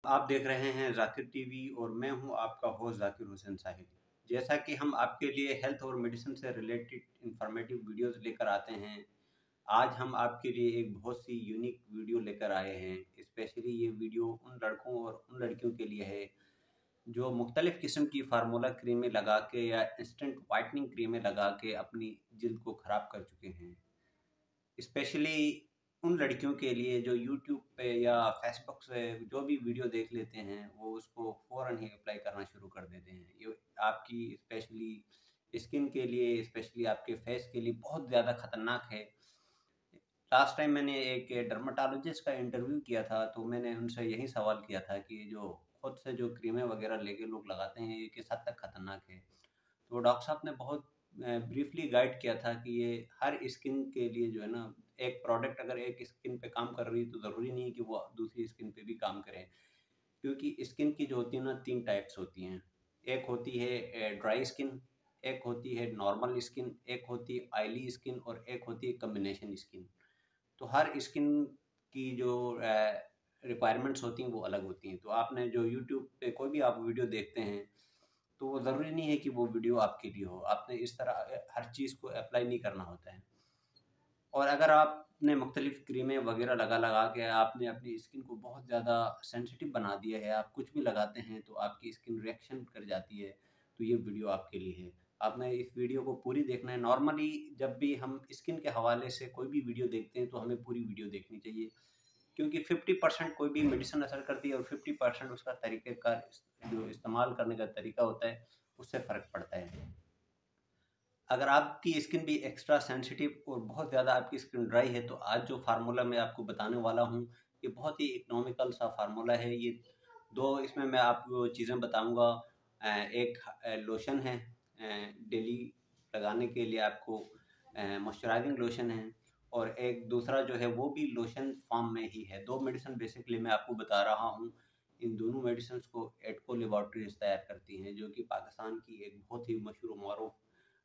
आप देख रहे हैं ज़ाकिर टीवी और मैं हूं आपका होस्ट ज़ाकिर हुसैन साहिब। जैसा कि हम आपके लिए हेल्थ और मेडिसिन से रिलेटेड इंफॉर्मेटिव वीडियोस लेकर आते हैं, आज हम आपके लिए एक बहुत सी यूनिक वीडियो लेकर आए हैं। स्पेशली ये वीडियो उन लड़कों और उन लड़कियों के लिए है जो मुख्तलिफ़ किस्म की फार्मूला क्रीमें लगा के या इंस्टेंट वाइटनिंग क्रीमें लगा के अपनी जिल्द को ख़राब कर चुके हैं। स्पेशली उन लड़कियों के लिए जो यूट्यूब पे या फेसबुक से जो भी वीडियो देख लेते हैं वो उसको फ़ौरन ही अप्लाई करना शुरू कर देते हैं। ये आपकी स्पेशली स्किन के लिए, स्पेशली आपके फेस के लिए बहुत ज़्यादा ख़तरनाक है। लास्ट टाइम मैंने एक डर्मेटोलॉजिस्ट का इंटरव्यू किया था, तो मैंने उनसे यही सवाल किया था कि जो खुद से जो क्रीमें वगैरह लेके लोग लगाते हैं, ये किस हद तक खतरनाक है। तो डॉक्टर साहब ने बहुत ब्रीफली गाइड किया था कि ये हर स्किन के लिए जो है ना, एक प्रोडक्ट अगर एक स्किन पे काम कर रही है तो ज़रूरी नहीं है कि वो दूसरी स्किन पे भी काम करे। क्योंकि स्किन की जो होती है ना, 3 टाइप्स होती हैं। एक होती है ड्राई स्किन, एक होती है नॉर्मल स्किन, एक होती है ऑयली स्किन और एक होती है कॉम्बिनेशन स्किन। तो हर स्किन की जो रिक्वायरमेंट्स होती हैं वो अलग होती हैं। तो आपने जो यूट्यूब पे कोई भी आप वीडियो देखते हैं, तो वो ज़रूरी नहीं है कि वो वीडियो आपके लिए हो। आपने इस तरह हर चीज़ को अप्लाई नहीं करना होता है। और अगर आपने मुख्तलिफ़ क्रीमें वगैरह लगा के आपने अपनी स्किन को बहुत ज़्यादा सेंसिटिव बना दिया है, आप कुछ भी लगाते हैं तो आपकी स्किन रिएक्शन कर जाती है, तो ये वीडियो आपके लिए है। आपने इस वीडियो को पूरी देखना है। नॉर्मली जब भी हम स्किन के हवाले से कोई भी वीडियो देखते हैं तो हमें पूरी वीडियो देखनी चाहिए, क्योंकि 50% कोई भी मेडिसिन असर करती है और 50% उसका तरीक़ेकार जो इस्तेमाल करने का तरीका होता है, उससे फ़र्क पड़ता है। अगर आपकी स्किन भी एक्स्ट्रा सेंसिटिव और बहुत ज़्यादा आपकी स्किन ड्राई है, तो आज जो फार्मूला मैं आपको बताने वाला हूँ, ये बहुत ही इकोनॉमिकल सा फार्मूला है। ये 2 इसमें मैं आपको चीज़ें बताऊँगा। एक लोशन है डेली लगाने के लिए आपको, मॉइस्चराइजिंग लोशन है, और एक दूसरा जो है वो भी लोशन फॉर्म में ही है। 2 मेडिसिन बेसिकली मैं आपको बता रहा हूँ। इन दोनों मेडिसिन्स को एडको लैबोरेटरीज़ तैयार करती हैं, जो कि पाकिस्तान की एक बहुत ही मशहूर और मरूफ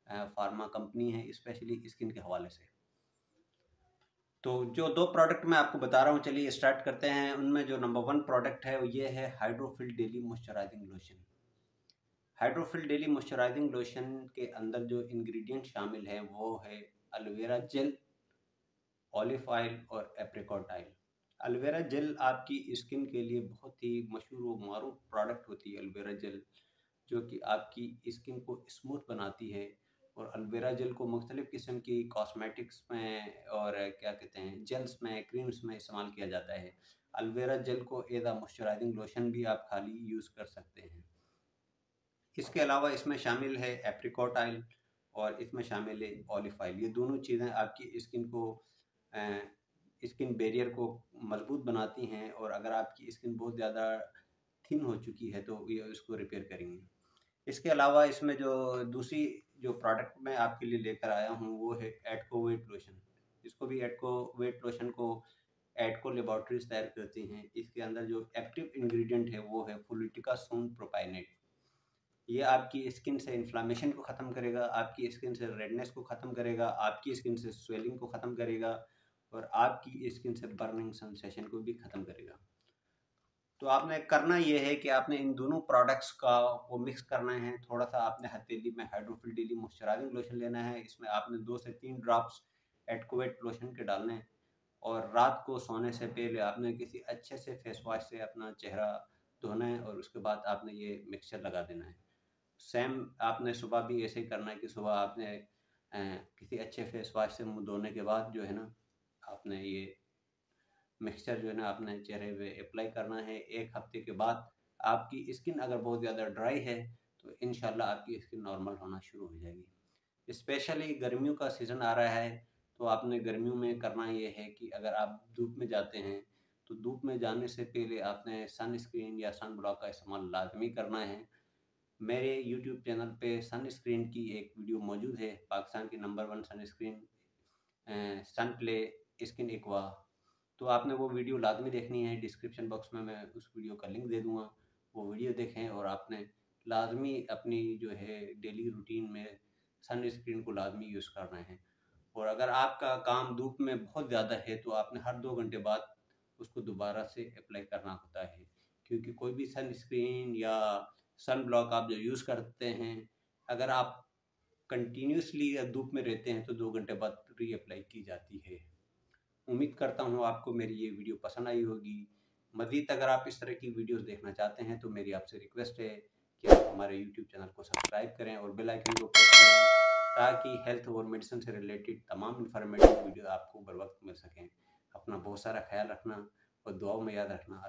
फार्मा कंपनी है, स्पेशली स्किन के हवाले से। तो जो 2 प्रोडक्ट मैं आपको बता रहा हूँ, चलिए स्टार्ट करते हैं। उनमें जो नंबर 1 प्रोडक्ट है वो ये है Hydrophil daily moisturising lotion. Hydrophil daily moisturising lotion के अंदर जो इंग्रेडिएंट शामिल है वो है एलोवेरा जेल, ऑलिव ऑयल और एप्रिकॉट ऑयल। एलोवेरा जेल आपकी स्किन के लिए बहुत ही मशहूर व मारूफ प्रोडक्ट होती है एलोवेरा जेल, जो कि आपकी स्किन को स्मूथ बनाती है। और एलोवेरा जेल को मुख्तलिफ़ किस्म की कॉस्मेटिक्स में और क्या कहते हैं जेल्स में, क्रीम्स में इस्तेमाल किया जाता है। एलोवेरा जेल को एज़ अ मॉइस्चराइजिंग लोशन भी आप खाली यूज़ कर सकते हैं। इसके अलावा इसमें शामिल है एप्रिकॉट ऑयल और इसमें शामिल है ऑलिव ऑयल। ये दोनों चीज़ें आपकी स्किन को स्किन बैरियर को मजबूत बनाती हैं, और अगर आपकी स्किन बहुत ज़्यादा थिन हो चुकी है तो ये उसको रिपेयर करेंगी। इसके अलावा इसमें जो दूसरी जो प्रोडक्ट मैं आपके लिए लेकर आया हूँ वो है एडको वेट लोशन। इसको भी एडको वेट लोशन को एडको लैबोरेटरीज तैयार करती हैं। इसके अंदर जो एक्टिव इंग्रेडिएंट है वो है फ्लूटिकासोन प्रोपाइनेट। ये आपकी स्किन से इन्फ्लामेशन को ख़त्म करेगा, आपकी स्किन से रेडनेस को ख़त्म करेगा, आपकी स्किन से स्वेलिंग को ख़त्म करेगा, और आपकी स्किन से बर्निंग सेंसेशन को भी ख़त्म करेगा। तो आपने करना ये है कि आपने इन दोनों प्रोडक्ट्स का को मिक्स करना है। थोड़ा-सा आपने हथेली में हाइड्रोफिल डेली मॉइस्चराइजिंग लोशन लेना है। इसमें आपने 2 से 3 ड्रॉप्स एडकोवेट लोशन के डालने हैं, और रात को सोने से पहले आपने किसी अच्छे से फेस वॉश से अपना चेहरा धोना है, और उसके बाद आपने ये मिक्सचर लगा देना है। सेम आपने सुबह भी ऐसे ही करना है कि सुबह आपने किसी अच्छे फेस वॉश से मुँह धोने के बाद जो है ना, आपने ये मिक्सचर जो है ना अपने चेहरे पे अप्लाई करना है। 1 हफ्ते के बाद आपकी स्किन अगर बहुत ज़्यादा ड्राई है तो इंशाल्लाह आपकी स्किन नॉर्मल होना शुरू हो जाएगी। स्पेशली गर्मियों का सीज़न आ रहा है, तो आपने गर्मियों में करना ये है कि अगर आप धूप में जाते हैं, तो धूप में जाने से पहले आपने सनस्क्रीन या सन ब्लॉक का इस्तेमाल लाज़मी करना है। मेरे यूट्यूब चैनल पे सनस्क्रीन की एक वीडियो मौजूद है, पाकिस्तान की नंबर 1 सनस्क्रीन सन प्ले स्किन एक्वा। तो आपने वो वीडियो लाज़मी देखनी है। डिस्क्रिप्शन बॉक्स में मैं उस वीडियो का लिंक दे दूँगा। वो वीडियो देखें, और आपने लाज़मी अपनी जो है डेली रूटीन में सनस्क्रीन को लाज़मी यूज़ करना है। और अगर आपका काम धूप में बहुत ज़्यादा है तो आपने हर 2 घंटे बाद उसको दोबारा से अप्लाई करना होता है। क्योंकि कोई भी सनस्क्रीन या सन ब्लॉक आप जो यूज़ करते हैं, अगर आप कंटिन्यूसली धूप में रहते हैं तो 2 घंटे बाद रीअप्लाई की जाती है। उम्मीद करता हूँ आपको मेरी ये वीडियो पसंद आई होगी। मज़ीद अगर आप इस तरह की वीडियोस देखना चाहते हैं तो मेरी आपसे रिक्वेस्ट है कि आप हमारे यूट्यूब चैनल को सब्सक्राइब करें और बेल आइकन को प्रेस करें, ताकि हेल्थ और मेडिसिन से रिलेटेड तमाम इन्फॉर्मेटिव वीडियो आपको बर वक्त मिल सकें। अपना बहुत सारा ख्याल रखना और दुआओं में याद रखना।